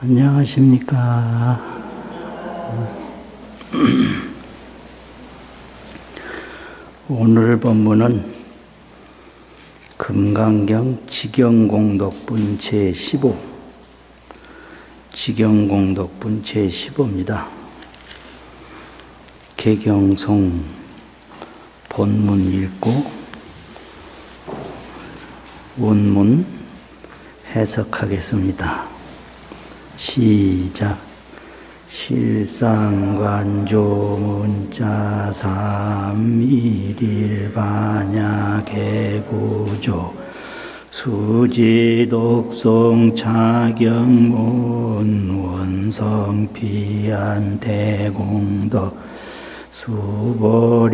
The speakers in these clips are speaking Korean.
안녕하십니까. 오늘 본문은 금강경 지경공덕분 제15, 지경공덕분 제15입니다. 개경송 본문 읽고 원문 해석하겠습니다. 시작. 실상관조문자삼 일일반야개구조 수지독송 차경문 원성피안대공덕 수보리야교선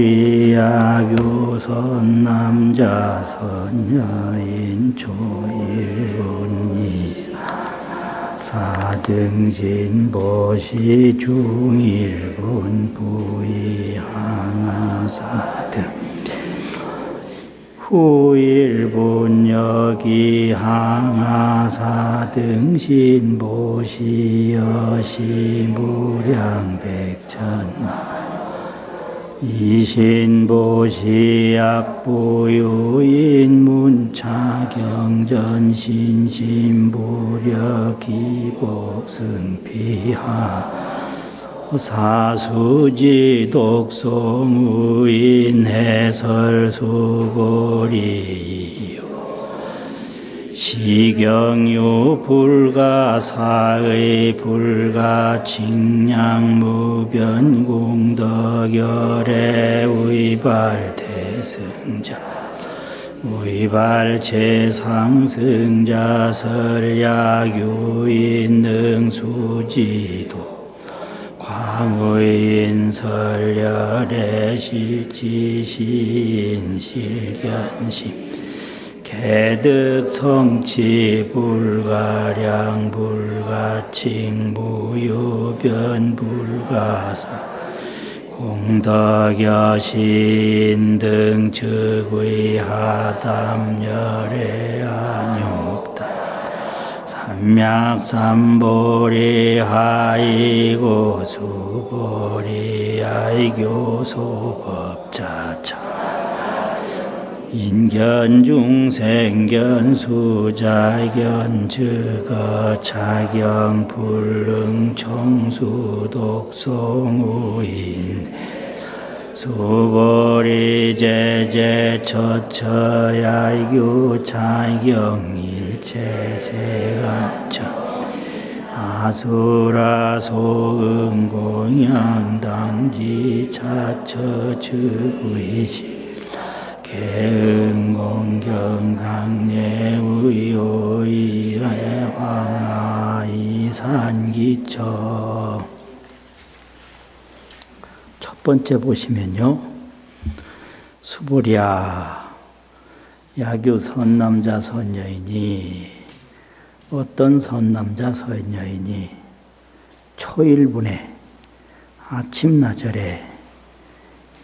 남자선 여인 초일본이 사등신 보시 중일본 부의항하사등 후일본 여기 항하사등신 보시 여시무량 백천만 이신보시 약부유인문차경전 신신부려 기복승피하 사수지 독송우인 해설수고리요 시경유 불가사의 불가칭량무변공덕열애 의발대승자 의발체상승자 설야유인 능수지도 광의인 설열애 실지시인 실견심 개득성치 불가량 불가칭 무유변 불가사 공덕여신 등 즉의하담열애 안욕다 삼맥삼보리 하이고 수보리 아이교소 법자차 인견중생견 수자견 즉어 차경 불능 청수 독송우인 수보리 제제 처처야이교 차경 일체세간천 아수라 소응공양당지 차처 즉의시 개응공경강례의오이해 황하이산기처. 첫 번째 보시면요, 수보리야 야교 선남자 선여인이 어떤 선남자 선여인이 초일분에 아침나절에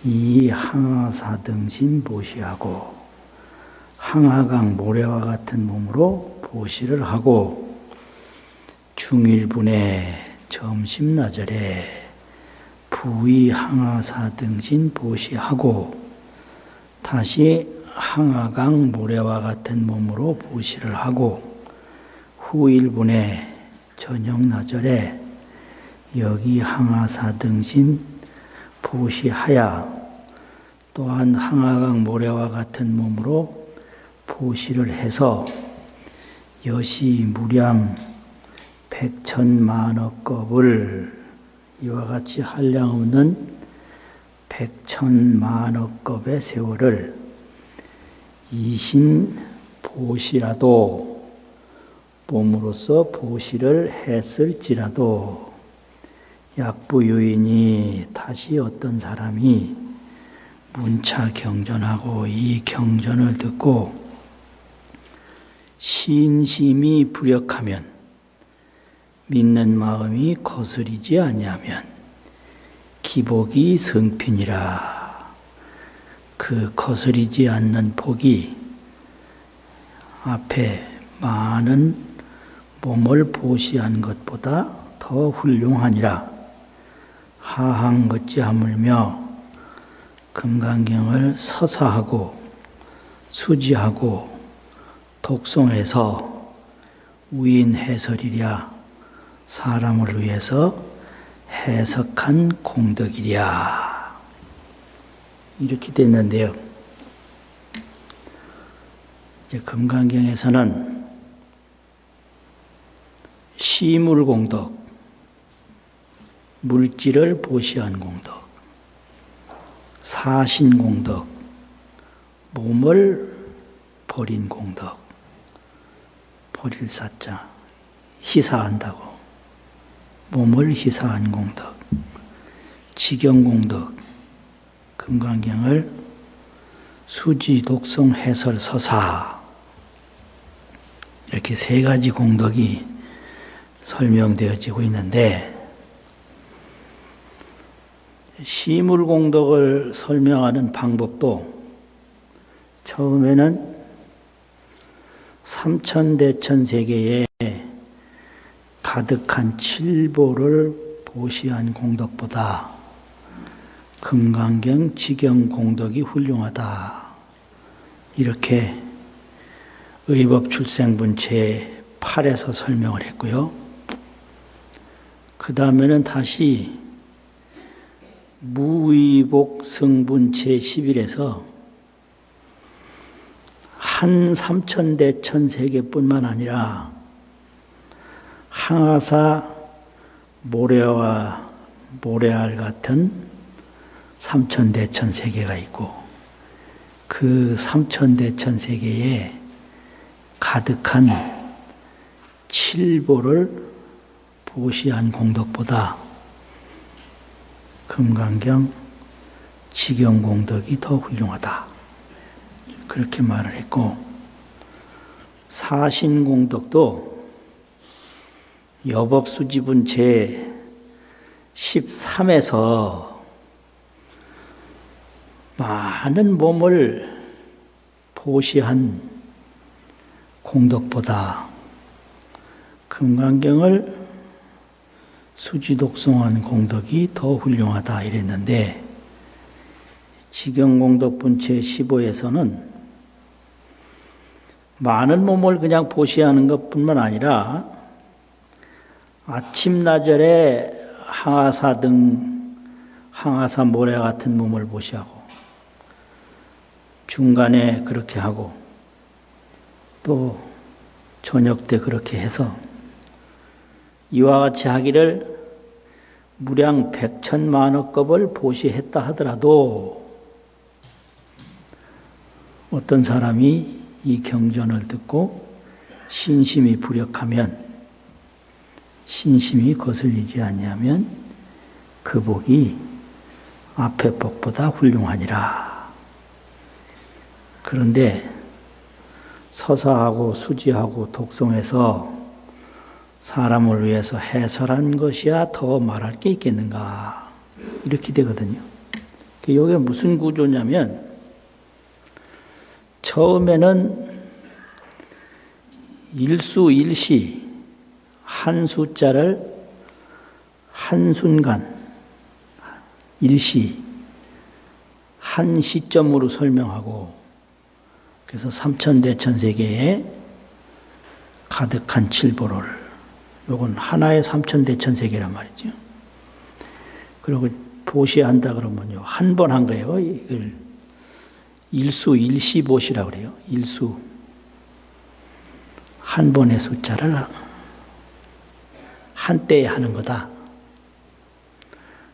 이 항하사등신 보시하고 항하강 모래와 같은 몸으로 보시를 하고 중일분에 점심나절에 부의 항하사등신 보시하고 다시 항하강 모래와 같은 몸으로 보시를 하고 후일분에 저녁나절에 여기 항하사등신 보시하야 또한 항하강 모래와 같은 몸으로 보시를 해서 여시무량 백천만억겁을 이와 같이 한량없는 백천만억겁의 세월을 이신 보시라도 몸으로서 보시를 했을지라도 약부유인이 다시 어떤 사람이 문차 경전하고 이 경전을 듣고 신심이 불역하면 믿는 마음이 거스리지 아니하면 기복이 성핀이라. 그 거스리지 않는 복이 앞에 많은 몸을 보시한 것보다 더 훌륭하니라. 하항 어찌하물며 금강경을 서사하고 수지하고 독송해서 우인 해설이랴. 사람을 위해서 해석한 공덕이랴. 이렇게 됐는데요. 이제 금강경에서는 시물공덕, 물질을 보시한 공덕, 사신공덕, 몸을 버린 공덕, 버릴 사자, 희사한다고, 몸을 희사한 공덕, 지경공덕, 금강경을 수지, 독송, 해설, 서사, 이렇게 세 가지 공덕이 설명되어지고 있는데, 시물공덕을 설명하는 방법도 처음에는 삼천대천세계에 가득한 칠보를 보시한 공덕보다 금강경 지경공덕이 훌륭하다. 이렇게 의법출생분체 8에서 설명을 했고요. 그 다음에는 다시 무의복 성분체 11에서 한 삼천대천세계뿐만 아니라 항아사 모래와 모래알 같은 삼천대천세계가 있고 그 삼천대천세계에 가득한 칠보를 보시한 공덕보다 금강경 지경공덕이 더 훌륭하다. 그렇게 말을 했고, 사신공덕도 여법수지분 제 13에서 많은 몸을 보시한 공덕보다 금강경을 수지독송한 공덕이 더 훌륭하다 이랬는데, 지경공덕분체 15에서는 많은 몸을 그냥 보시하는 것뿐만 아니라 아침나절에 항아사 등 항아사 모래 같은 몸을 보시하고 중간에 그렇게 하고 또 저녁 때 그렇게 해서 이와 같이 하기를 무량 백천만억겁을 보시했다 하더라도 어떤 사람이 이 경전을 듣고 신심이 불역하면, 신심이 거슬리지 아니하면 그 복이 앞의 복보다 훌륭하니라. 그런데 서사하고 수지하고 독송해서 사람을 위해서 해설한 것이야 더 말할 게 있겠는가, 이렇게 되거든요. 이게 무슨 구조냐면, 처음에는 일수 일시, 한 숫자를 한순간, 일시, 한 시점으로 설명하고, 그래서 삼천대천세계에 가득한 칠보를, 요건 하나의 삼천대천세계란 말이죠. 그리고 보시한다 그러면요, 한 번 한 거예요. 이걸 일수 일시보시라고 그래요. 일수, 한 번의 숫자를 한때에 하는 거다.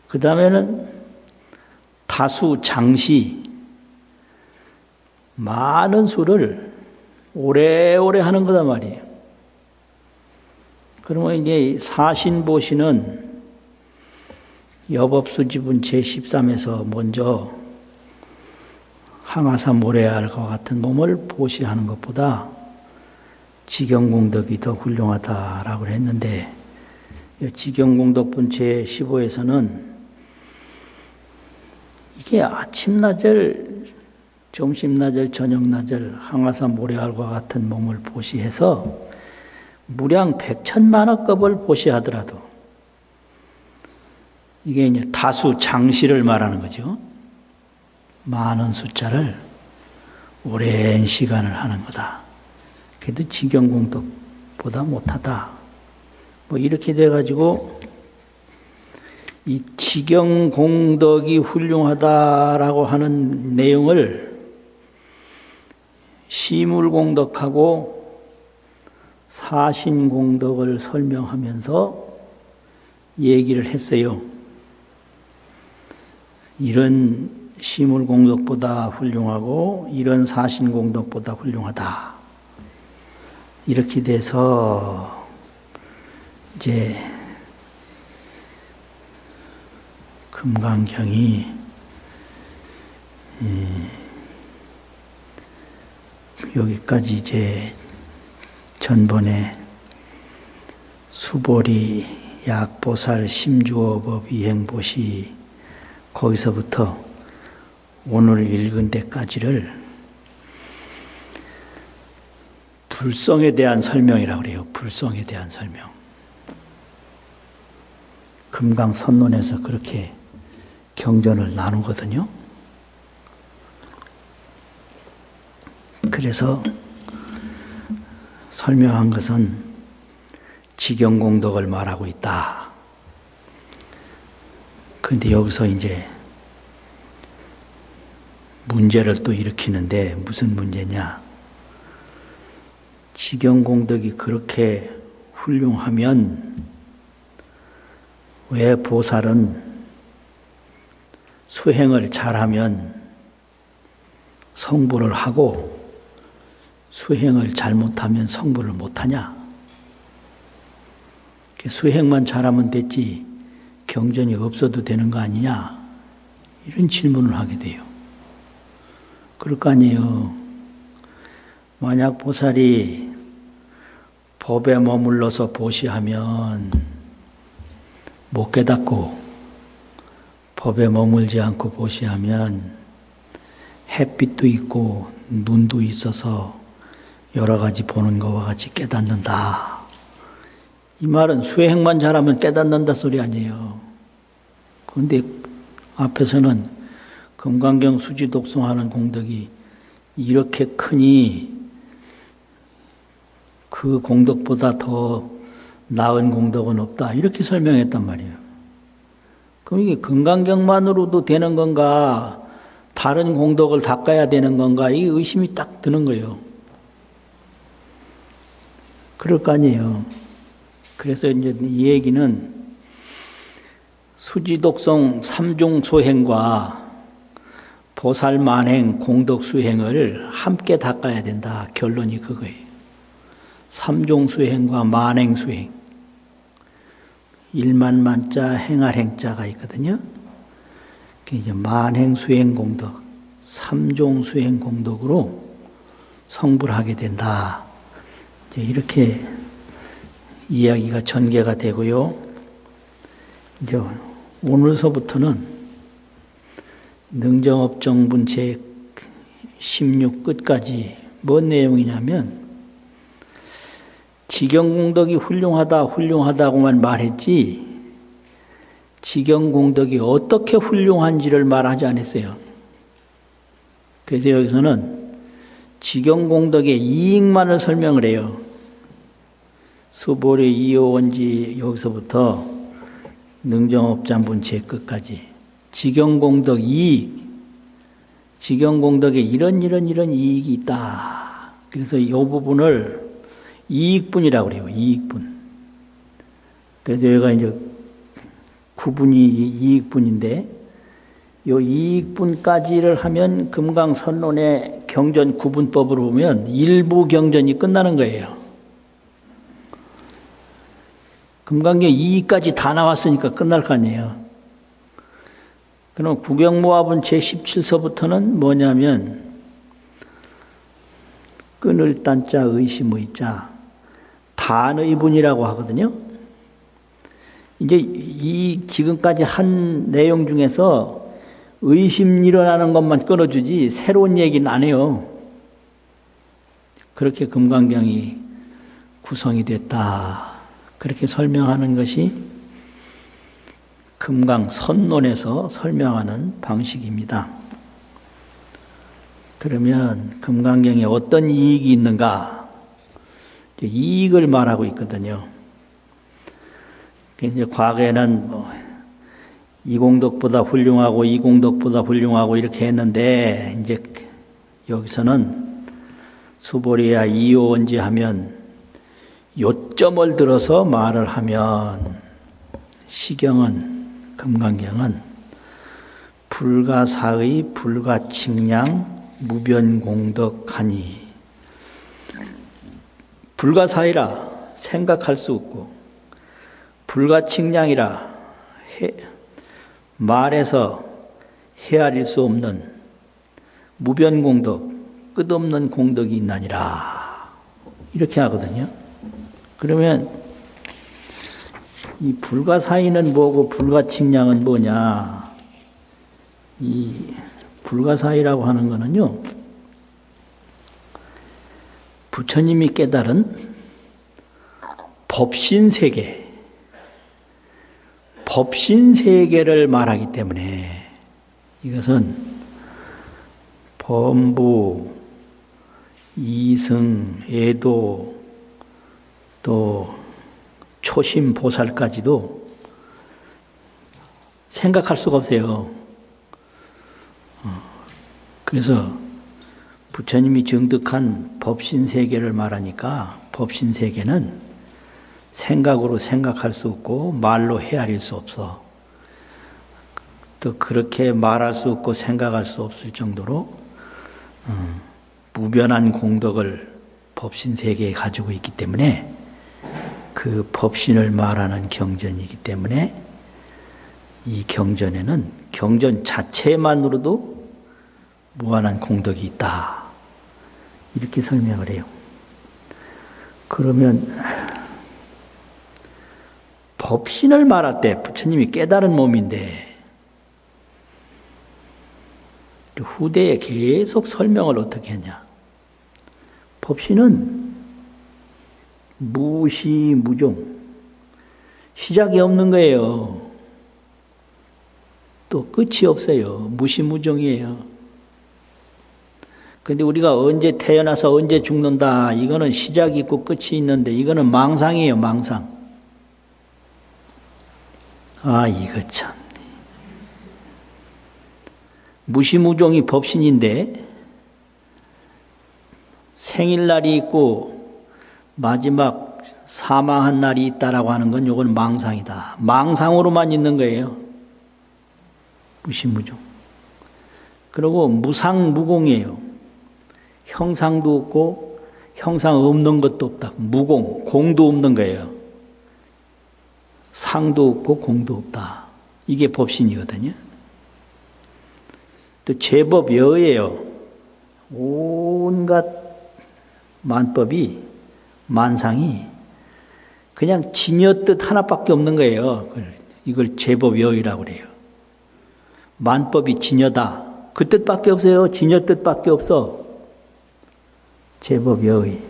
그 다음에는 다수 장시, 많은 수를 오래오래 하는 거단 말이에요. 그러면 이제 사신보시는 여법수지분 제13에서 먼저 항아사 모래알과 같은 몸을 보시하는 것보다 지경공덕이 더 훌륭하다라고 했는데, 지경공덕분 제15에서는 이게 아침나절, 점심나절, 저녁나절 항아사 모래알과 같은 몸을 보시해서 무량 백천만억급을 보시하더라도 이게 이제 다수 장시를 말하는 거죠. 많은 숫자를 오랜 시간을 하는 거다. 그래도 지경공덕보다 못하다. 뭐 이렇게 돼가지고 이 지경공덕이 훌륭하다라고 하는 내용을 시물공덕하고 사신공덕을 설명하면서 얘기를 했어요. 이런 시물공덕보다 훌륭하고 이런 사신공덕보다 훌륭하다. 이렇게 돼서 이제 금강경이 여기까지 이제 전번에 수보리 약보살 심주어법 이행보시 거기서부터 오늘 읽은 데까지를 불성에 대한 설명이라고 그래요. 불성에 대한 설명. 금강선론에서 그렇게 경전을 나누거든요. 그래서 설명한 것은 지경공덕을 말하고 있다. 그런데 여기서 이제 문제를 또 일으키는데 무슨 문제냐? 지경공덕이 그렇게 훌륭하면 왜 보살은 수행을 잘하면 성불을 하고 수행을 잘못하면 성불을 못하냐? 수행만 잘하면 됐지 경전이 없어도 되는 거 아니냐? 이런 질문을 하게 돼요. 그럴 거 아니에요. 만약 보살이 법에 머물러서 보시하면 못 깨닫고 법에 머물지 않고 보시하면 햇빛도 있고 눈도 있어서 여러 가지 보는 것과 같이 깨닫는다. 이 말은 수행만 잘하면 깨닫는다 소리 아니에요. 그런데 앞에서는 금강경 수지독송하는 공덕이 이렇게 크니 그 공덕보다 더 나은 공덕은 없다. 이렇게 설명했단 말이에요. 그럼 이게 금강경만으로도 되는 건가? 다른 공덕을 닦아야 되는 건가? 이 의심이 딱 드는 거예요. 그럴 거 아니에요. 그래서 이제 이 얘기는 수지독송 삼종소행과 보살만행 공덕수행을 함께 닦아야 된다. 결론이 그거예요. 삼종수행과 만행수행. 일만만자 행할행자가 있거든요. 이제 만행수행공덕, 삼종수행공덕으로 성불하게 된다. 이제 이렇게 이야기가 전개가 되고요. 이제 오늘서부터는 능정업정분 제16 끝까지 뭔 내용이냐면 지경공덕이 훌륭하다고만 말했지 지경공덕이 어떻게 훌륭한지를 말하지 않았어요. 그래서 여기서는 지경공덕의 이익만을 설명을 해요. 수보리 이호원지 여기서부터 능정업장분 제 끝까지 지경공덕 이익, 지경공덕에 이런 이익이 있다. 그래서 이 부분을 이익분이라고 그래요. 이익분. 그래서 여기가 이제 구분이 이익분인데 이 이익분까지를 하면 금강선론의 경전 구분법으로 보면 일부 경전이 끝나는 거예요. 금강경 2까지 다 나왔으니까 끝날 거 아니에요. 그럼 구경모합은 제17서부터는 뭐냐면 끊을 딴자 의심의 자 단의분이라고 하거든요. 이제 이 지금까지 한 내용 중에서 의심 일어나는 것만 끊어주지 새로운 얘기는 안 해요. 그렇게 금강경이 구성이 됐다. 그렇게 설명하는 것이 금강선론에서 설명하는 방식입니다. 그러면 금강경에 어떤 이익이 있는가? 이익을 말하고 있거든요. 이제 과거에는 이공덕보다 훌륭하고 이공덕보다 훌륭하고 이렇게 했는데 이제 여기서는 수보리야 이요원지 하면 요점을 들어서 말을 하면 시경은 금강경은 불가사의 불가칭량 무변공덕하니 불가사의라 생각할 수 없고 불가칭량이라 말해서 헤아릴 수 없는 무변공덕 끝없는 공덕이 있나니라 이렇게 하거든요. 그러면 이 불가사의는 뭐고 불가칭량은 뭐냐? 이 불가사의라고 하는 거는요, 부처님이 깨달은 법신세계, 법신세계를 말하기 때문에 이것은 범부, 이승, 애도, 또 초심보살까지도 생각할 수가 없어요. 그래서 부처님이 정득한 법신세계를 말하니까 법신세계는 생각으로 생각할 수 없고 말로 헤아릴 수 없어. 또 그렇게 말할 수 없고 생각할 수 없을 정도로 무변한 공덕을 법신세계에 가지고 있기 때문에 그 법신을 말하는 경전이기 때문에 이 경전에는 경전 자체만으로도 무한한 공덕이 있다. 이렇게 설명을 해요. 그러면 법신을 말할 때 부처님이 깨달은 몸인데 후대에 계속 설명을 어떻게 했냐. 법신은 무시무종, 시작이 없는 거예요. 또 끝이 없어요. 무시무종이에요. 근데 우리가 언제 태어나서 언제 죽는다, 이거는 시작이 있고 끝이 있는데 이거는 망상이에요, 망상. 아, 이거 참. 무시무종이 법신인데 생일날이 있고 마지막 사망한 날이 있다라고 하는 건 이건 망상이다. 망상으로만 있는 거예요. 무시무종. 그리고 무상무공이에요. 형상도 없고 형상 없는 것도 없다. 무공, 공도 없는 거예요. 상도 없고 공도 없다. 이게 법신이거든요. 또 제법여예요. 온갖 만법이, 만상이 그냥 진여뜻 하나밖에 없는 거예요. 이걸 제법여의라고 그래요. 만법이 진여다. 그 뜻밖에 없어요. 진여뜻밖에 없어. 제법여의.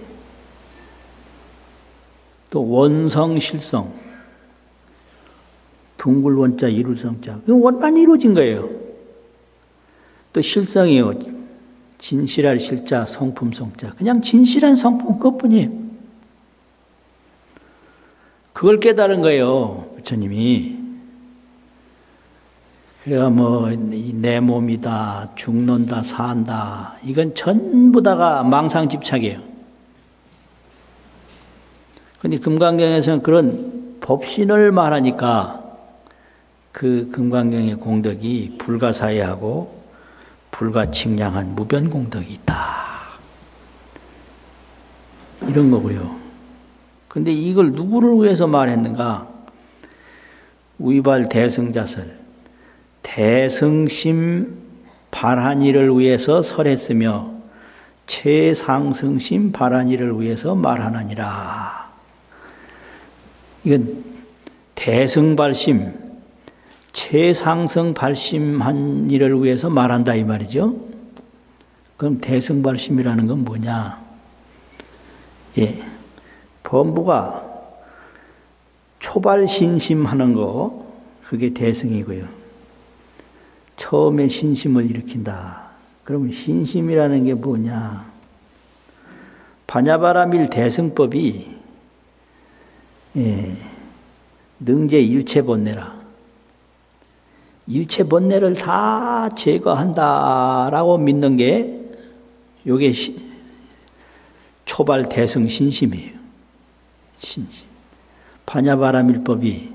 또 원성실성. 둥글원자 이룰성자. 원만 이루어진 거예요. 또 실성이요. 진실할 실자, 성품 성자. 그냥 진실한 성품 그것뿐이에요. 그걸 깨달은 거예요. 부처님이. 그래야 내 몸이다, 죽는다, 산다. 이건 전부 다가 망상 집착이에요. 그런데 금강경에서는 그런 법신을 말하니까 그 금강경의 공덕이 불가사의하고 불가칭량한 무변공덕이 있다. 이런 거고요. 근데 이걸 누구를 위해서 말했는가? 위발 대승자설, 대승심 발한이를 위해서 설했으며 최상승심 발한이를 위해서 말하느니라. 이건 대승발심, 최상승 발심한 일을 위해서 말한다 이 말이죠. 그럼 대승발심이라는 건 뭐냐? 이제 범부가 초발신심하는 거, 그게 대승이고요. 처음에 신심을 일으킨다. 그러면 신심이라는 게 뭐냐? 반야바라밀 대승법이 능제 일체본내라. 일체본내를 다 제거한다라고 믿는 게 요게 초발 대승 신심이에요. 신심. 반야바라밀법이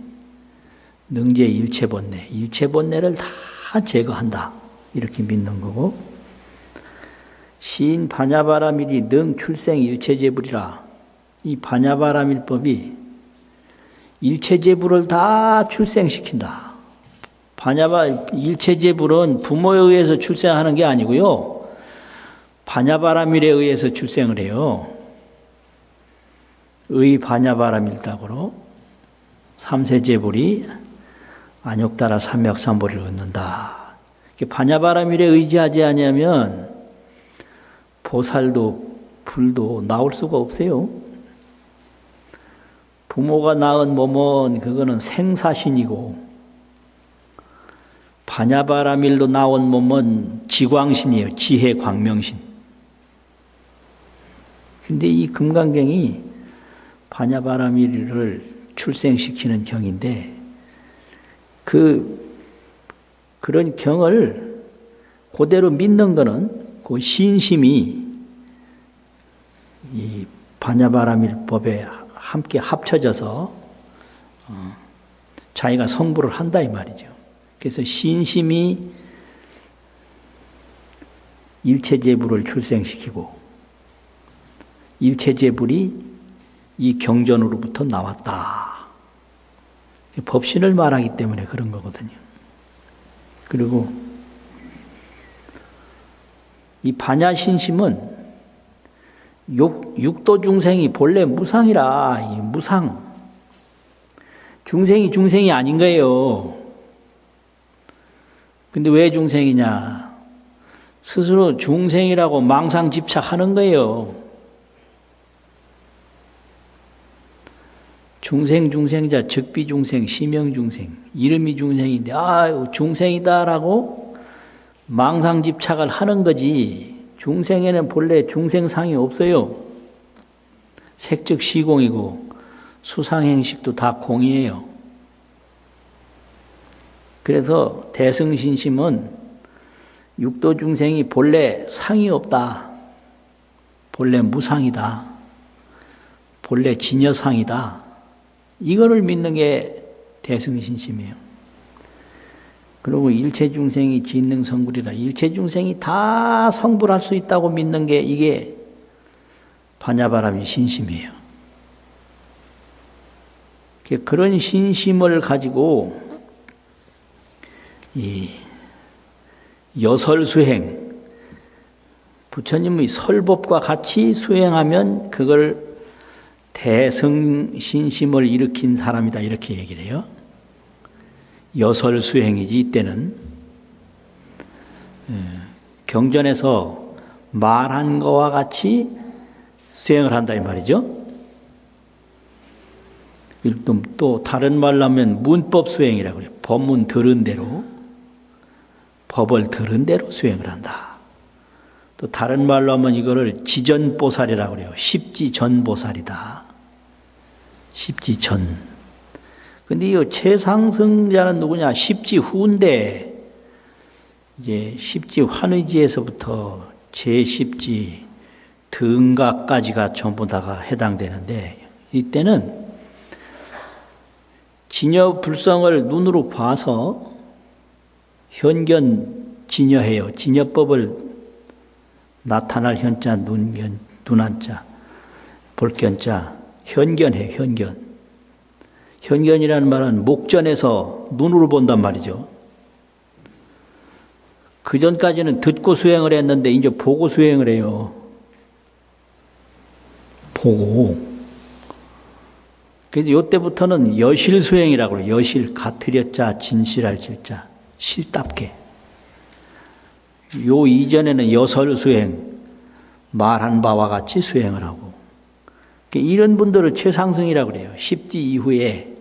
능제 일체본내, 일체본내를 다 제거한다. 이렇게 믿는 거고, 시인 반야바라밀이 능 출생 일체제불이라. 이 반야바라밀법이 일체제불을 다 출생시킨다. 일체제불은 부모에 의해서 출생하는 게 아니고요. 반야바라밀에 의해서 출생을 해요. 의 반야바라밀답으로 삼세제불이 안욕따라 삼맥삼보리를 얻는다. 반야바라밀에 의지하지 않으면 보살도 불도 나올 수가 없어요. 부모가 낳은 몸은 그거는 생사신이고, 반야바라밀로 나온 몸은 지광신이에요. 지혜 광명신. 근데 이 금강경이 반야바라밀을 출생시키는 경인데, 그런 경을 그대로 믿는 거는 그 신심이 이 반야바라밀법에 함께 합쳐져서 자기가 성불을 한다 이 말이죠. 그래서 신심이 일체제불을 출생시키고, 일체제불이 이 경전으로부터 나왔다. 법신을 말하기 때문에 그런 거거든요. 그리고 이 반야신심은 육도 중생이 본래 무상이라, 이 무상. 중생이 아닌 거예요. 근데 왜 중생이냐? 스스로 중생이라고 망상 집착하는 거예요. 중생자, 적비중생, 심형중생, 이름이 중생인데, 중생이다라고 망상 집착을 하는 거지. 중생에는 본래 중생상이 없어요. 색즉 시공이고 수상행식도 다 공이에요. 그래서 대승신심은 육도 중생이 본래 상이 없다. 본래 무상이다. 본래 진여상이다. 이거를 믿는 게 대승신심이에요. 그리고 일체중생이 진능성불이라, 일체중생이 다 성불할 수 있다고 믿는 게 이게 반야바라밀 신심이에요. 그런 신심을 가지고 이 여설수행, 부처님의 설법과 같이 수행하면 그걸 대승신심을 일으킨 사람이다 이렇게 얘기를 해요. 여설수행이지 이때는 경전에서 말한 거와 같이 수행을 한다 이 말이죠. 또 다른 말로 하면 문법 수행이라고 그래요. 법문 들은 대로, 법을 들은 대로 수행을 한다. 또 다른 말로 하면 이거를 지전보살이라고 그래요. 십지전보살이다. 십지전. 근데 이 최상승자는 누구냐? 십지후인데, 이제 십지환의지에서부터 제10지 등가까지가 전부 다가 해당되는데, 이때는 진여불성을 눈으로 봐서 현견 진여해요. 진여법을 나타날 현자, 눈한자, 볼견자, 현견해요. 현견. 현견이라는 말은 목전에서 눈으로 본단 말이죠. 그 전까지는 듣고 수행을 했는데 이제 보고 수행을 해요. 보고. 그래서 이때부터는 여실 수행이라고 해요. 여실, 가트렸자, 진실할 질자, 실답게. 요 이전에는 여설 수행, 말한 바와 같이 수행을 하고, 이런 분들을 최상승이라고 그래요. 십지 이후에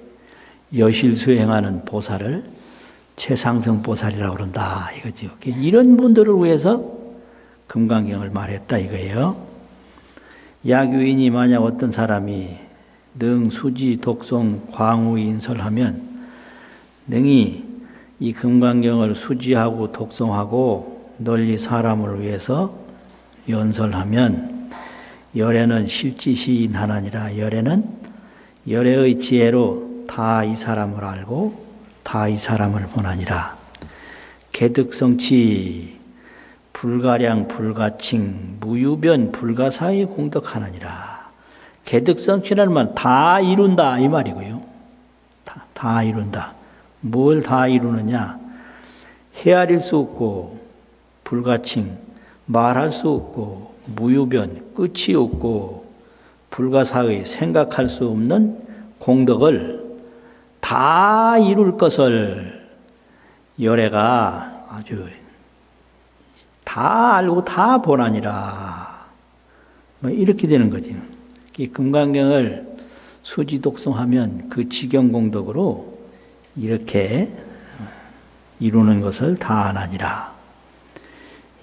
여실 수행하는 보살을 최상승 보살이라고 그런다 이거죠. 이런 분들을 위해서 금강경을 말했다 이거예요. 야규인이 만약 어떤 사람이 능 수지 독송 광우인설하면 능히 이 금강경을 수지하고 독송하고 널리 사람을 위해서 연설하면 열애는 실지시인하나니라. 열애는 열애의 지혜로 다 이 사람을 알고 다 이 사람을 보나니라. 개득성치 불가량 불가칭 무유변 불가사의 공덕하나니라. 개득성치라는 말은 다 이룬다 이 말이고요. 다 이룬다. 뭘 다 이루느냐? 헤아릴 수 없고 불가칭 말할 수 없고 무유변 끝이 없고 불가사의 생각할 수 없는 공덕을 다 이룰 것을 열애가 아주 다 알고 다 보나니라. 이렇게 되는 거지. 금강경을 수지 독송하면 그 지경공덕으로 이렇게 이루는 것을 다 아나니라.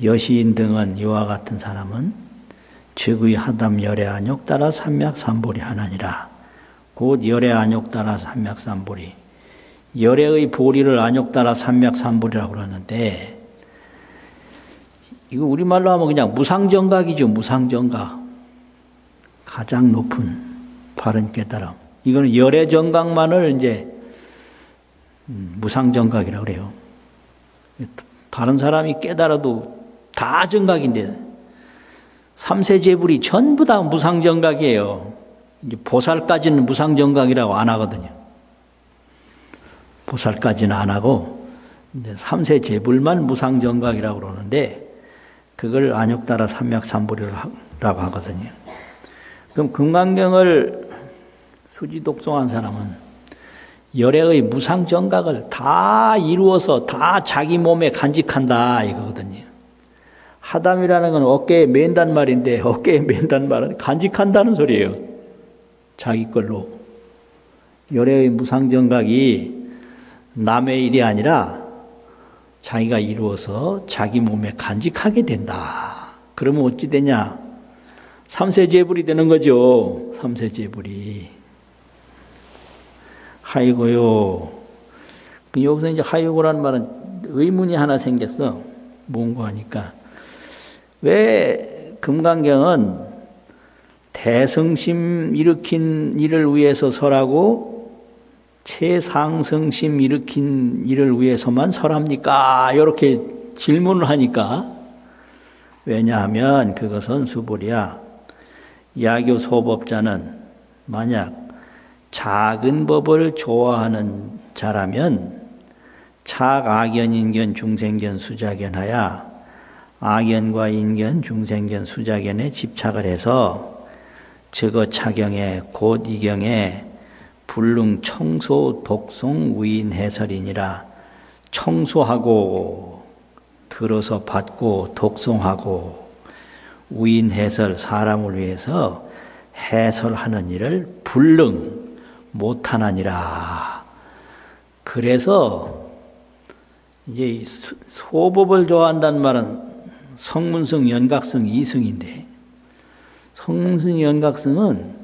여시인 등은 이와 같은 사람은 즉의 하담 열애 안욕 따라 삼맥삼보리 하나니라. 곧 열애 안욕 따라 삼맥삼보리. 열애의 보리를 안욕 따라 삼맥삼보리라고 그러는데 이거 우리말로 하면 그냥 무상정각이죠. 무상정각. 가장 높은 바른 깨달음. 이거는 열애 정각만을 이제 무상정각이라고 그래요. 다른 사람이 깨달아도 다 정각인데 삼세제불이 전부 다 무상정각이에요. 이제 보살까지는 무상정각이라고 안 하거든요. 보살까지는 안 하고 이제 삼세제불만 무상정각이라고 그러는데 그걸 안욕 따라 삼맥삼보리라고 하거든요. 그럼 금강경을 수지 독송한 사람은 열애의 무상정각을 다 이루어서 다 자기 몸에 간직한다 이거거든요. 하담이라는 건 어깨에 맨단 말인데 어깨에 맨단 말은 간직한다는 소리예요. 자기 걸로. 열애의 무상정각이 남의 일이 아니라 자기가 이루어서 자기 몸에 간직하게 된다. 그러면 어찌 되냐? 삼세제불이 되는 거죠. 삼세제불이. 하이고요. 여기서 이제 하이고라는 말은 의문이 하나 생겼어. 뭔가 하니까. 왜 금강경은 대승심 일으킨 일을 위해서 설하고 최상승심 일으킨 일을 위해서만 설합니까? 이렇게 질문을 하니까 왜냐하면 그것은 수보리야. 야교 소법자는 만약 작은 법을 좋아하는 자라면 착악견, 인견, 중생견, 수자견하야 악견과 인견, 중생견, 수자견에 집착을 해서 저거 차경에 곧 이경에 불능 청소 독송 우인 해설이니라. 청소하고 들어서 받고 독송하고 우인 해설 사람을 위해서 해설하는 일을 불능 못하나니라. 그래서 이제 소법을 좋아한다는 말은 성문성, 연각성, 이성인데 성문성, 연각성은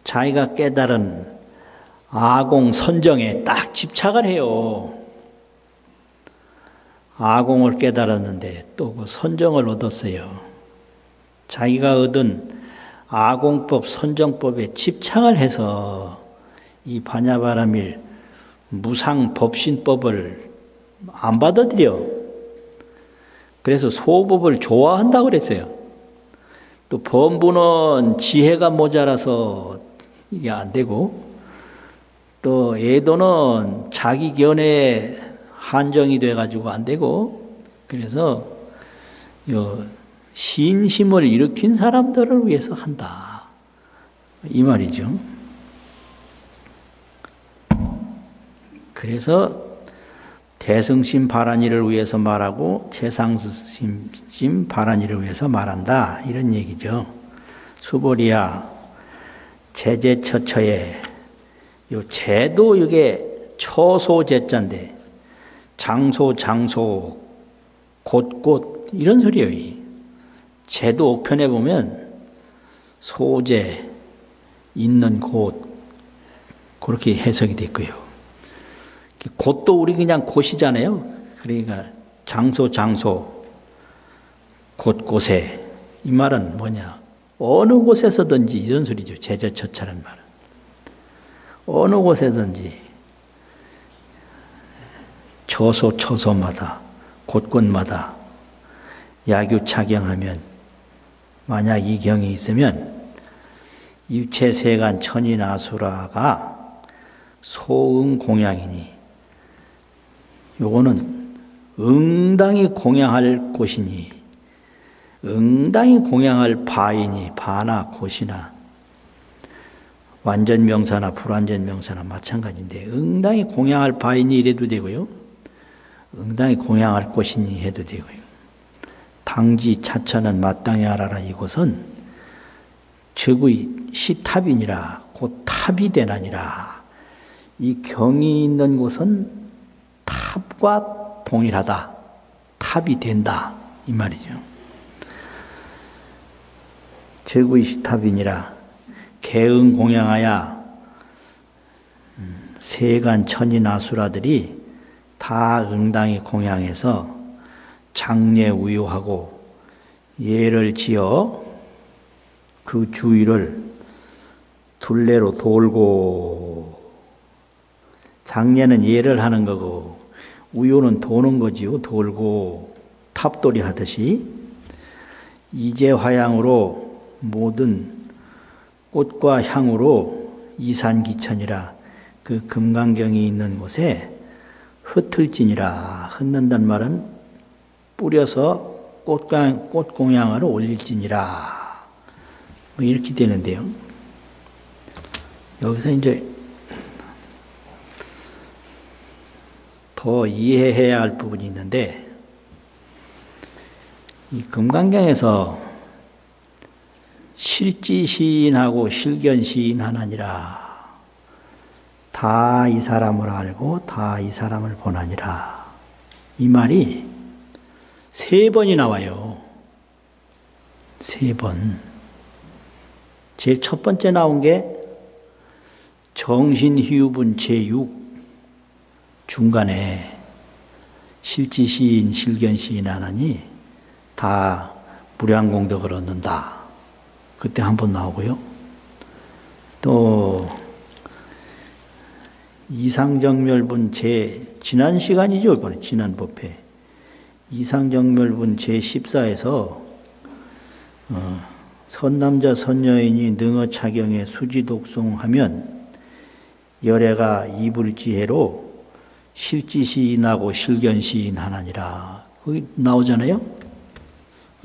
자기가 깨달은 아공 선정에 딱 집착을 해요. 아공을 깨달았는데 또 그 선정을 얻었어요. 자기가 얻은 아공법, 선정법에 집착을 해서 이 반야바라밀 무상법신법을 안 받아들여. 그래서 소법을 좋아한다고 그랬어요. 또 범부는 지혜가 모자라서 이게 안 되고 또 애도는 자기 견해 한정이 돼가지고 안 되고 그래서 신심을 일으킨 사람들을 위해서 한다. 이 말이죠. 그래서 대승심 바란이를 위해서 말하고 최상승심 바란이를 위해서 말한다. 이런 얘기죠. 수보리야, 제제처처에 요 제도 이게 초소제자인데 장소 곳곳 이런 소리예요. 제도 옥편에 보면 소제 있는 곳 그렇게 해석이 됐고요. 곳도 우리 그냥 곳이잖아요. 그러니까 장소 곳곳에 이 말은 뭐냐? 어느 곳에서든지 이런 소리죠. 제자처차라는 말은 어느 곳에든지 처소마다 곳곳마다 야규착용하면 만약 이 경이 있으면 유체세간 천인아수라가 소응공양이니 요거는 응당히 공양할 곳이니 응당히 공양할 바이니 바나 곳이나 완전명사나 불완전명사나 마찬가지인데 응당히 공양할 바이니 이래도 되고요. 응당히 공양할 곳이니 해도 되고요. 당지 차처는 마땅히 알아라 이곳은 적의 시탑이니라 곧 탑이 되나니라. 이 경이 있는 곳은 탑과 동일하다. 탑이 된다. 이 말이죠. 적의 시탑이니라 개응 공양하야 세간 천인아수라들이 다 응당히 공양해서 장례 우유하고 예를 지어 그 주위를 둘레로 돌고 장례는 예를 하는 거고 우유는 도는 거지요. 돌고 탑돌이 하듯이 이제화양으로 모든 꽃과 향으로 이산기천이라 그 금강경이 있는 곳에 흩을지니라. 흩는단 말은 뿌려서 꽃공양을 올릴지니라. 뭐 이렇게 되는데요. 여기서 이제 더 이해해야 할 부분이 있는데 이 금강경에서 실지시인하고 실견시인 하나니라. 다 이 사람을 알고 다 이 사람을 보나니라. 이 말이 3번이 나와요. 3번. 제일 첫 번째 나온 게 정신희유분 제6 중간에 실지시인 실견시인 하나니 다 무량공덕을 얻는다. 그때 한 번 나오고요. 또 이상정멸분 지난 시간이죠. 이번에 지난 법회 이상정멸분 제14에서 선남자 선여인이 능어차경에 수지독송하면 열애가 이불지혜로 실지시인하고 실견시인 하나니라. 거기 나오잖아요.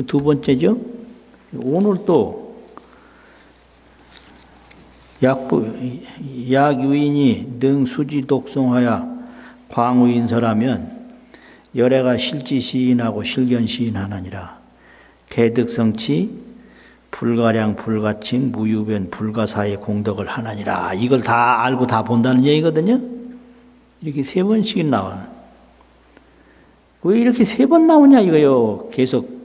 두 번째죠. 오늘 또 약유인이 능수지 독송하여 광우인설하면 열애가 실지시인하고 실견시인 하나니라. 개득성치 불가량 불가칭 무유변 불가사의 공덕을 하나니라. 이걸 다 알고 다 본다는 얘기거든요. 이렇게 3번씩 나와. 왜 이렇게 3번 나오냐 이거요. 계속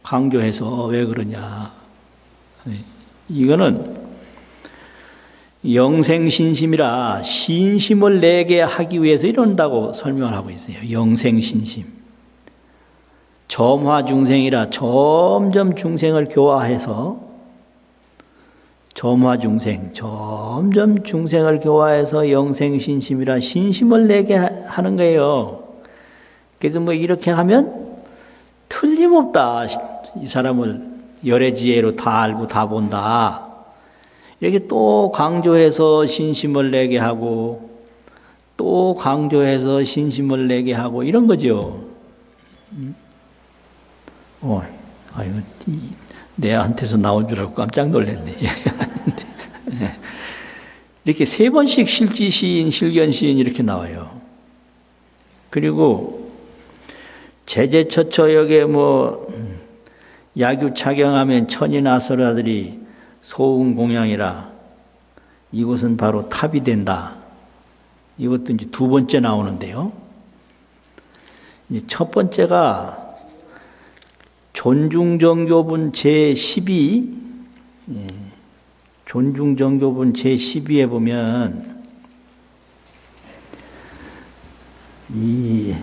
강조해서 왜 그러냐. 이거는 영생신심이라 신심을 내게 하기 위해서 이런다고 설명을 하고 있어요. 영생신심. 점화중생이라 점점 중생을 교화해서 점점 중생을 교화해서 영생신심이라 신심을 내게 하는 거예요. 그래서 뭐 이렇게 하면 틀림없다. 이 사람을 열애지혜로 다 알고 다 본다. 이렇게 또 강조해서 신심을 내게 하고 또 강조해서 신심을 내게 하고 이런 거죠. 아이고, 내한테서 나온 줄 알고 깜짝 놀랐네. 이렇게 3번씩 실지시인, 실견시인 이렇게 나와요. 그리고 제제처처역에 야규착용하면 천인아수라들이 소응공양이라 이곳은 바로 탑이 된다. 이것도 이제 두 번째 나오는데요. 이제 첫 번째가 존중정교분 제12, 존중정교분 제12에 보면 이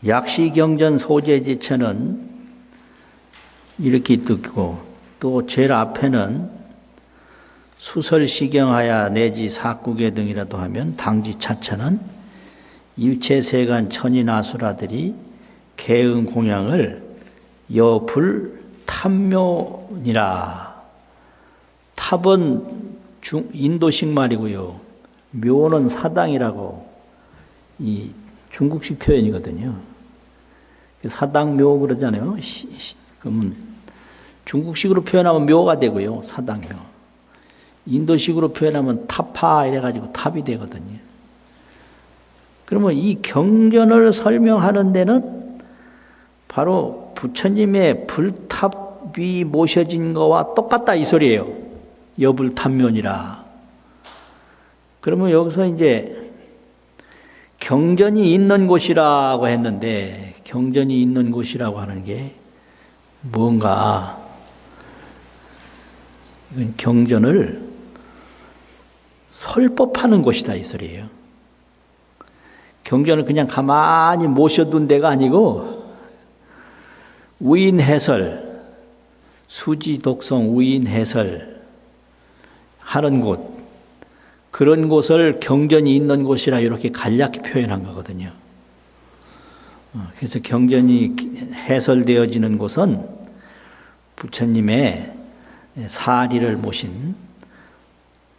약시경전 소재지처는 이렇게 듣고 또 제일 앞에는 수설시경하야 내지 사구계 등이라도 하면 당지차처는 일체세간 천인아수라들이 개응 공양을 여불 탑묘니라. 탑은 인도식 말이고요. 묘는 사당이라고 이 중국식 표현이거든요. 사당묘 그러잖아요. 그러면 중국식으로 표현하면 묘가 되고요. 사당묘. 인도식으로 표현하면 타파 이래가지고 탑이 되거든요. 그러면 이 경전을 설명하는 데는 바로 부처님의 불탑이 모셔진 거와 똑같다 이 소리예요. 여불탑면이라. 그러면 여기서 이제 경전이 있는 곳이라고 했는데 경전이 있는 곳이라고 하는 게 뭔가 이건 경전을 설법하는 곳이다 이 소리예요. 경전을 그냥 가만히 모셔둔 데가 아니고 우인해설, 수지독성 우인해설 하는 곳, 그런 곳을 경전이 있는 곳이라 이렇게 간략히 표현한 거거든요. 그래서 경전이 해설되어지는 곳은 부처님의 사리를 모신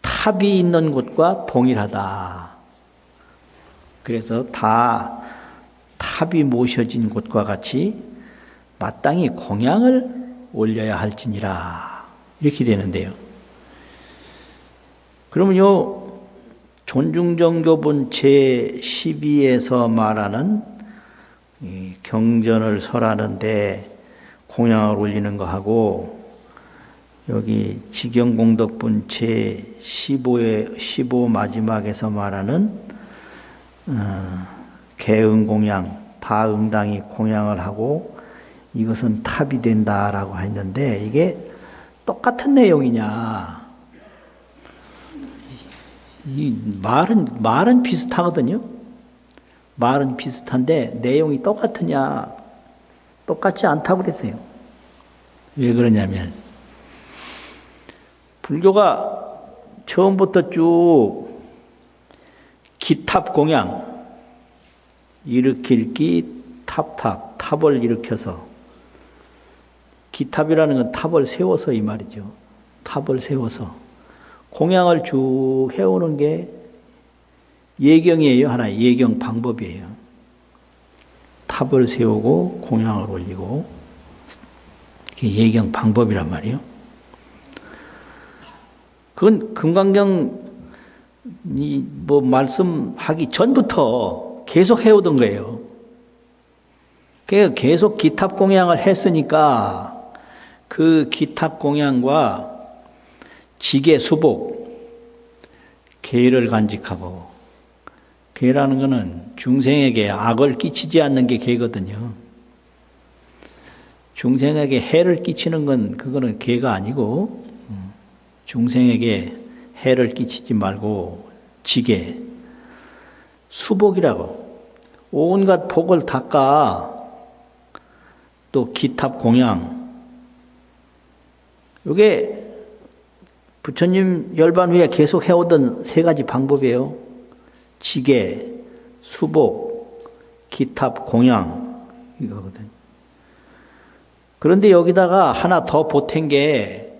탑이 있는 곳과 동일하다. 그래서 다 탑이 모셔진 곳과 같이 마땅히 공양을 올려야 할지니라. 이렇게 되는데요. 그러면 요 존중정교분 제12에서 말하는 이 경전을 설하는데 공양을 올리는 거하고 여기 지경공덕분 제15 마지막에서 말하는 개응공양, 다응당이 공양을 하고 이것은 탑이 된다라고 했는데 이게 똑같은 내용이냐? 이 말은 비슷하거든요. 말은 비슷한데 내용이 똑같으냐? 똑같지 않다고 그랬어요. 왜 그러냐면 불교가 처음부터 쭉 기탑 공양 일으킬 기 탑을 일으켜서 기탑이라는 건 탑을 세워서 이 말이죠. 탑을 세워서 공양을 쭉 해오는 게 예경이에요. 하나의 예경 방법이에요. 탑을 세우고 공양을 올리고 그게 예경 방법이란 말이에요. 그건 금강경 뭐 말씀하기 전부터 계속 해오던 거예요. 계속 기탑 공양을 했으니까 그 기탑 공양과 지계 수복, 계를 간직하고, 계라는 것은 중생에게 악을 끼치지 않는 게 계거든요. 중생에게 해를 끼치는 건 그거는 계가 아니고 중생에게 해를 끼치지 말고 지계, 수복이라고 온갖 복을 닦아 또 기탑 공양 이게 부처님 열반 후에 계속 해오던 세 가지 방법이에요. 지계, 수복, 기탑 공양 이거거든요. 그런데 여기다가 하나 더 보탠 게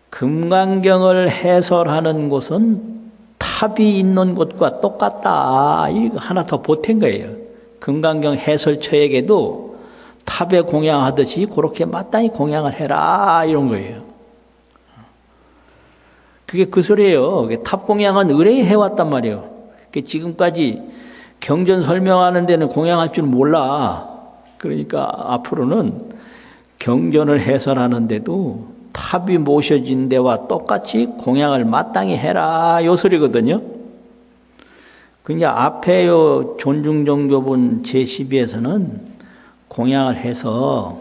금강경을 해설하는 곳은 탑이 있는 곳과 똑같다. 이거 하나 더 보탠 거예요. 금강경 해설처에게도 탑에 공양하듯이 그렇게 마땅히 공양을 해라 이런 거예요. 그게 그 소리예요. 탑 공양은 의뢰 해왔단 말이에요. 지금까지 경전 설명하는 데는 공양할 줄 몰라. 그러니까 앞으로는 경전을 해설하는데도 탑이 모셔진 데와 똑같이 공양을 마땅히 해라 요 소리거든요. 그러니까 앞에 요 존중정교본 제12에서는 공양을 해서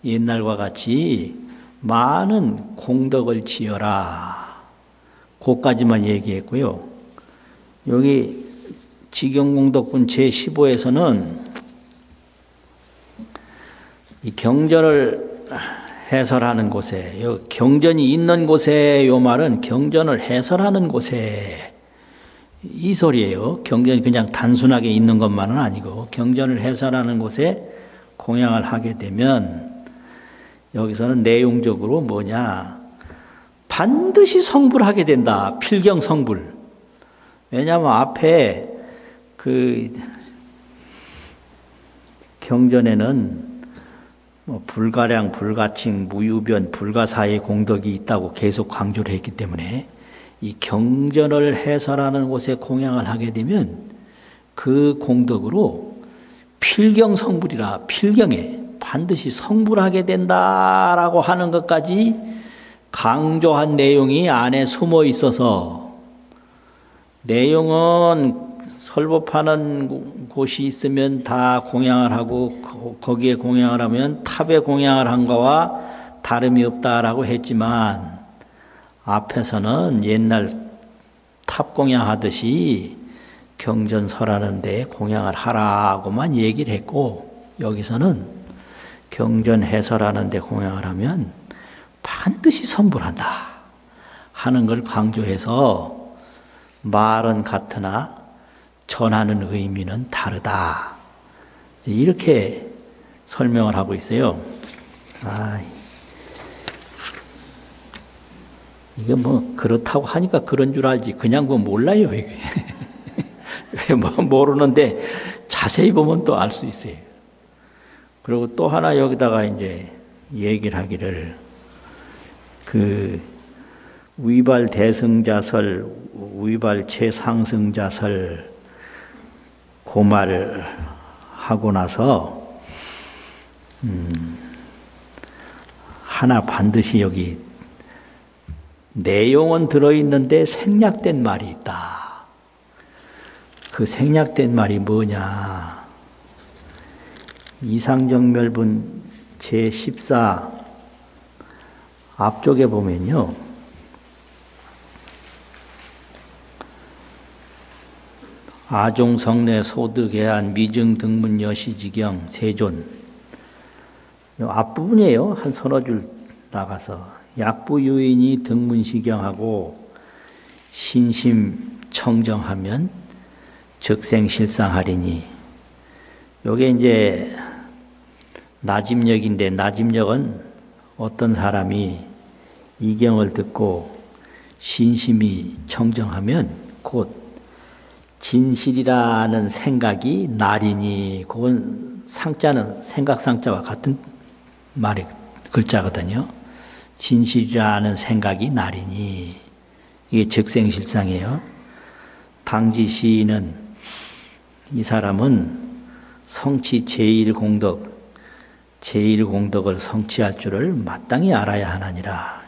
옛날과 같이 많은 공덕을 지어라. 그까지만 얘기했고요. 여기 지경공덕본 제15에서는 이 경전을 해설하는 곳에, 경전이 있는 곳에, 요 말은 경전을 해설하는 곳에 이 소리예요. 경전이 그냥 단순하게 있는 것만은 아니고 경전을 해설하는 곳에 공양을 하게 되면 여기서는 내용적으로 뭐냐, 반드시 성불하게 된다. 필경 성불. 왜냐하면 앞에 그 경전에는 뭐 불가량, 불가칭, 무유변, 불가사의 공덕이 있다고 계속 강조를 했기 때문에 이 경전을 해설하는 곳에 공양을 하게 되면 그 공덕으로 필경 성불이라, 필경에 반드시 성불하게 된다라고 하는 것까지 강조한 내용이 안에 숨어 있어서, 내용은 설법하는 곳이 있으면 다 공양을 하고 거기에 공양을 하면 탑에 공양을 한 거와 다름이 없다라고 했지만 앞에서는 옛날 탑 공양하듯이 경전설하는 데 공양을 하라고만 얘기를 했고, 여기서는 경전 해설하는 데 공양을 하면 반드시 성불한다 하는 걸 강조해서 말은 같으나 전하는 의미는 다르다. 이렇게 설명을 하고 있어요. 이게 뭐 그렇다고 하니까 그런 줄 알지 그냥 뭐 몰라요. 이게. 뭐 모르는데 자세히 보면 또 알 수 있어요. 그리고 또 하나 여기다가 이제 얘기를 하기를, 그 위발 대승자설, 위발 최상승자설 고말을 하고 나서 하나 반드시 여기 내용은 들어있는데 생략된 말이 있다. 그 생략된 말이 뭐냐? 이상정멸분 제14 앞쪽에 보면요, 아종성내 소득해안 미증 등문 여시지경 세존, 이 앞부분이에요. 한 서너 줄 나가서 약부유인이 등문시경하고 신심 청정하면 즉생실상하리니, 요게 이제 나집력인데, 나집력은 어떤 사람이 이경을 듣고 신심이 청정하면 곧 진실이라는 생각이 나리니, 그건 상자는 생각상자와 같은 말이 글자거든요. 진실이라는 생각이 나리니, 이게 즉생실상이에요. 당지 시인은 이 사람은 성취 제1공덕, 제1공덕을 성취할 줄을 마땅히 알아야 하나니라.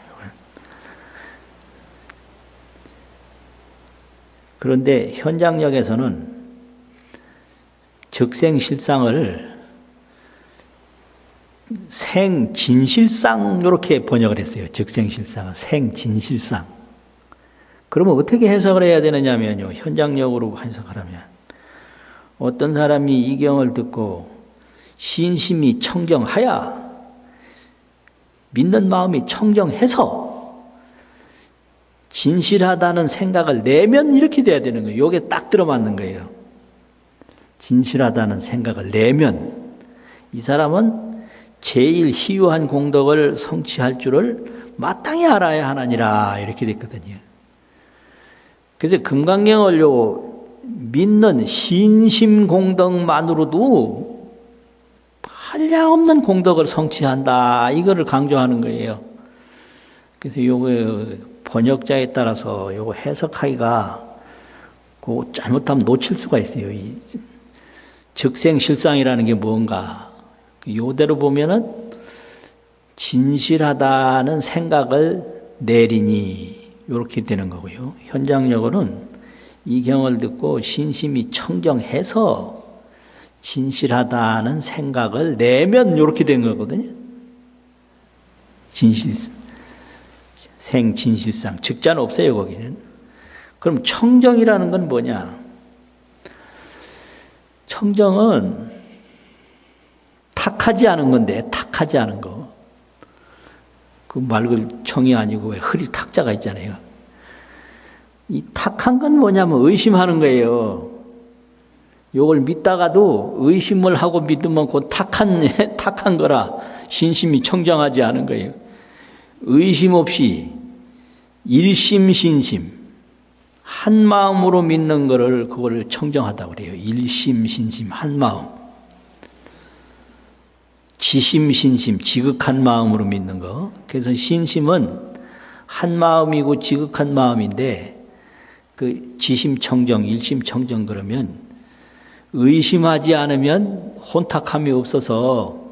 그런데 현장역에서는 즉생실상을 생진실상 이렇게 번역을 했어요. 즉생실상은 생진실상. 그러면 어떻게 해석을 해야 되느냐면요, 현장역으로 해석하려면 어떤 사람이 이 경을 듣고 신심이 청정하여, 믿는 마음이 청정해서 진실하다는 생각을 내면 이렇게 돼야 되는 거예요. 이게 딱 들어맞는 거예요. 진실하다는 생각을 내면 이 사람은 제일 희유한 공덕을 성취할 줄을 마땅히 알아야 하나니라, 이렇게 됐거든요. 그래서 금강경을 믿는 신심 공덕만으로도 한량없는 공덕을 성취한다, 이거를 강조하는 거예요. 그래서 요거 번역자에 따라서 요거 해석하기가 그 잘못하면 놓칠 수가 있어요. 이 즉생실상이라는 게 뭔가, 요대로 보면은 진실하다는 생각을 내리니 이렇게 되는 거고요. 현장력어는 이 경을 듣고 신심이 청정해서 진실하다는 생각을 내면 이렇게 된 거거든요. 생진실상 즉자는 없어요 거기는. 그럼 청정이라는 건 뭐냐? 청정은 탁하지 않은 건데, 탁하지 않은 거. 그 맑을 청이 아니고 왜 흐리 탁자가 있잖아요. 이 탁한 건 뭐냐면 의심하는 거예요. 요걸 믿다가도 의심을 하고 믿으면 그 탁한 거라 신심이 청정하지 않은 거예요. 의심 없이 일심신심 한 마음으로 믿는 거를 그걸 청정하다고 그래요. 일심신심 한 마음. 지심신심 지극한 마음으로 믿는 거. 그래서 신심은 한 마음이고 지극한 마음인데 그 지심청정, 일심청정 그러면 의심하지 않으면 혼탁함이 없어서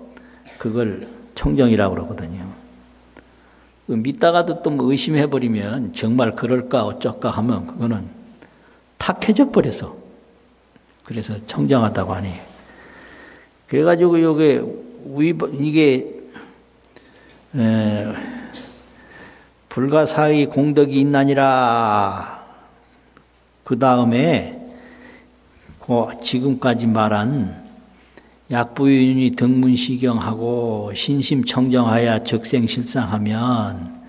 그걸 청정이라고 그러거든요. 믿다가도 또 의심해버리면 정말 그럴까 어쩔까 하면 그거는 탁해져 버려서 그래서 청정하다고 하네요. 그래가지고 이게 불가사의 공덕이 있나니라. 그 다음에 지금까지 말한 약부윤이 등문시경하고 신심청정하여 적생실상하면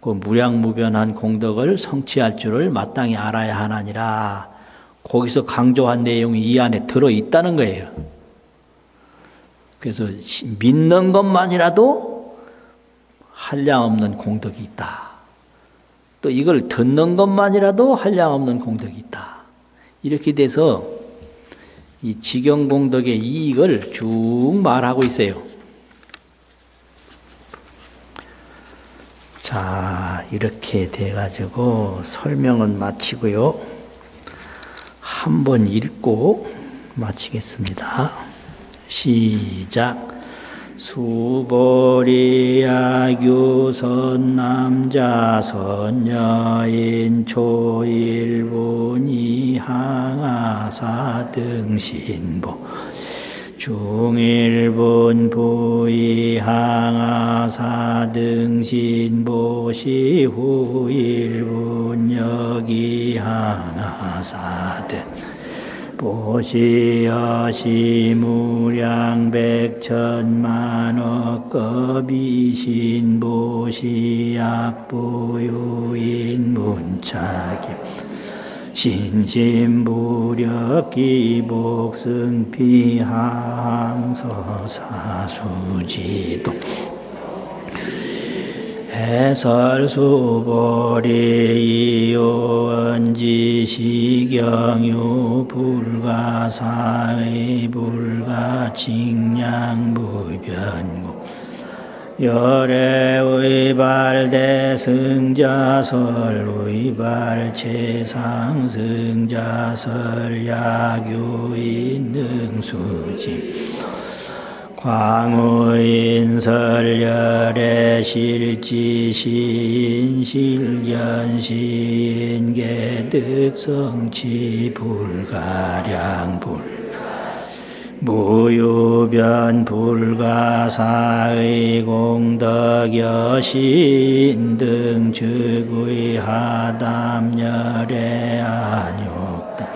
그 무량무변한 공덕을 성취할 줄을 마땅히 알아야 하나니라. 거기서 강조한 내용이 이 안에 들어있다는 거예요. 그래서 믿는 것만이라도 한량없는 공덕이 있다. 또 이걸 듣는 것만이라도 한량없는 공덕이 있다. 이렇게 돼서 이 지경공덕의 이익을 쭉 말하고 있어요. 자, 이렇게 돼가지고 설명은 마치고요. 한번 읽고 마치겠습니다. 시작. 수보리야규 선남자 선여인 초일본이 항아사 등신보 중일본 부이 항아사 등신보 시후일본 여기 항아사 등 보시여시 무량백천만억겁이 신보시약부유인 문차김 신심부력기 복승피항서사수지도 해설수보리 이오언지시경유 불가사의 불가직량무변고 열애의발대승자설 의발체상승자설 야교인 능수지 광우인설열의 실지시인 실견시인 개득성치 불가량불 무유변 불가사의 공덕여신 등 즉의 하담열의 안욕다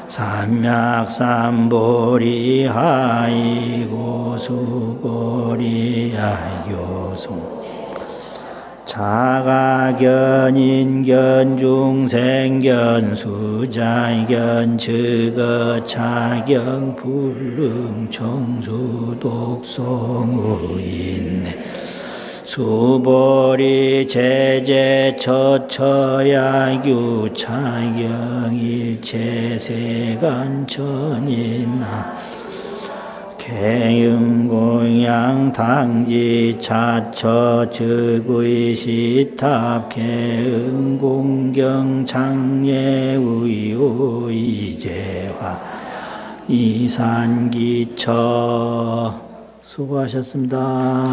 삼맥삼보리 하이고 수고리 하교수 자가견인견 중생견 수자견 즉어차경 불능 청수 독성의인네 수보리 제제 처처야규 차경 일체세간 천인나 개응공양 당지 차처 즉의 시탑 개응공경 장례의오 이재화 이산기처 수고하셨습니다.